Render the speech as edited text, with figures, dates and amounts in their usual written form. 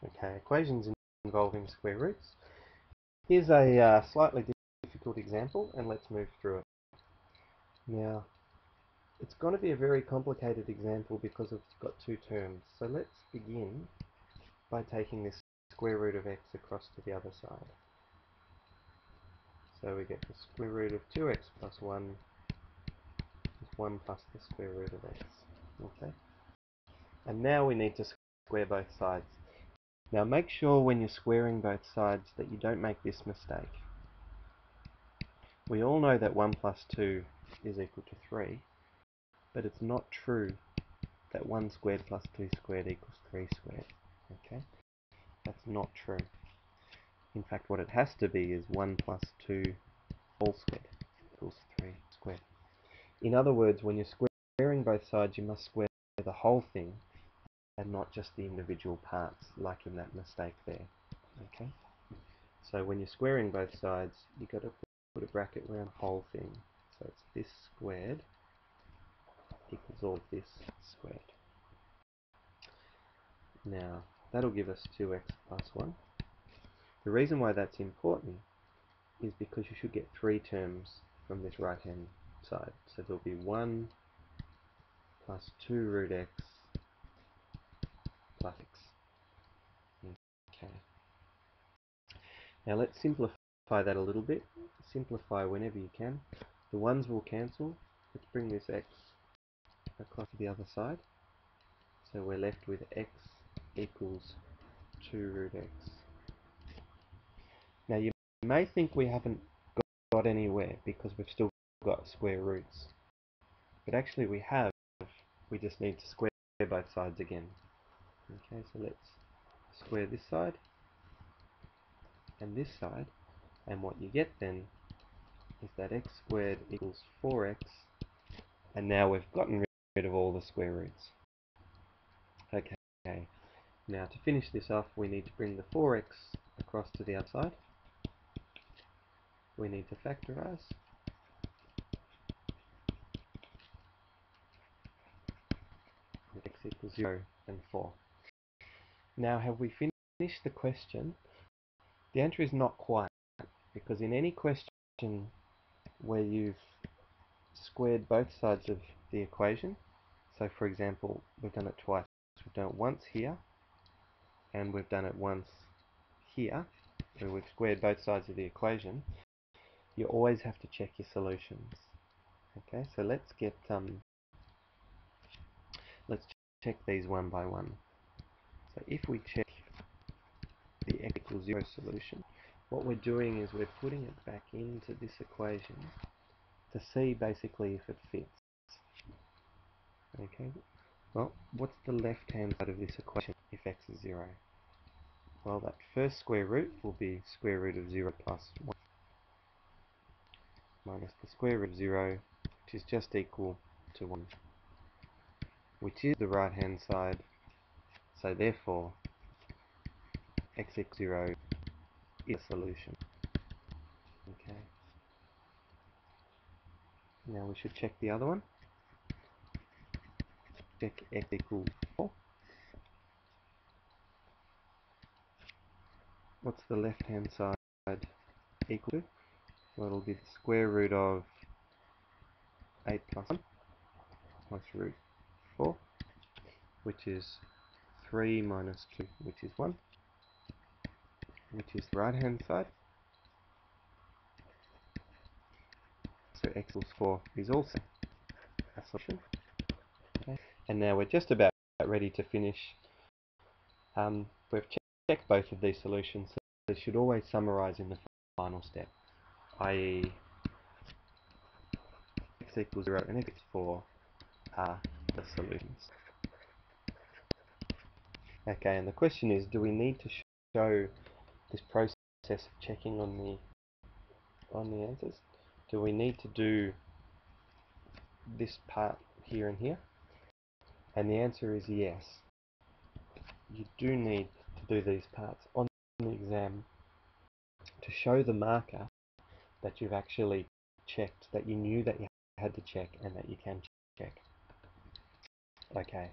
Okay, equations involving square roots. Here's a slightly difficult example, and let's move through it. Now, it's going to be a very complicated example because it's got two terms. So let's begin by taking this square root of x across to the other side. So we get the square root of 2x plus 1 is 1 plus the square root of x. Okay. And now we need to square both sides. Now make sure when you're squaring both sides that you don't make this mistake. We all know that 1 plus 2 is equal to 3, but it's not true that 1 squared plus 2 squared equals 3 squared. Okay? That's not true. In fact, what it has to be is 1 plus 2 all squared equals 3 squared. In other words, when you're squaring both sides, you must square the whole thing and not just the individual parts, like in that mistake there. Okay? So when you're squaring both sides, you've got to put a bracket around the whole thing. So it's this squared equals all of this squared. Now, that'll give us 2x plus 1. The reason why that's important is because you should get 3 terms from this right-hand side. So there'll be 1 plus 2 root x plus x. Okay. Now let's simplify that a little bit. Simplify whenever you can. The 1's will cancel. Let's bring this x across to the other side. So we're left with x equals 2 root x. Now you may think we haven't got anywhere because we've still got square roots. But actually we have. We just need to square both sides again. Okay, so let's square this side and this side. And what you get then is that x squared equals 4x. And now we've gotten rid of all the square roots. Okay, now to finish this off, we need to bring the 4x across to the outside. We need to factorize. X equals 0 and 4. Now, have we finished the question? The answer is not quite, because in any question where you've squared both sides of the equation, so for example, we've done it twice. We've done it once here, and we've done it once here, where we've squared both sides of the equation. You always have to check your solutions. Okay, so let's check these one by one. So if we check the x equals 0 solution, what we're doing is we're putting it back into this equation to see basically if it fits. Okay, well, what's the left-hand side of this equation if x is 0? Well, that first square root will be square root of 0 plus 1 minus the square root of 0, which is just equal to 1, which is the right-hand side. So therefore, x equals 0 is a solution. Okay. Now we should check the other one. Check x equals 4. What's the left-hand side equal to? Well, it'll be the square root of 8 plus 1 plus root 4, which is 3 minus 2, which is 1, which is the right-hand side. So x equals 4 is also a solution. Okay. And now we're just about ready to finish. We've checked both of these solutions, so they should always summarize in the final step, i.e. x equals 0 and x equals 4 are the solutions. Okay, and the question is, do we need to show this process of checking on the answers? Do we need to do this part here and here? And the answer is yes. You do need to do these parts on the exam to show the marker that you've actually checked, that you knew that you had to check and that you can check. Okay.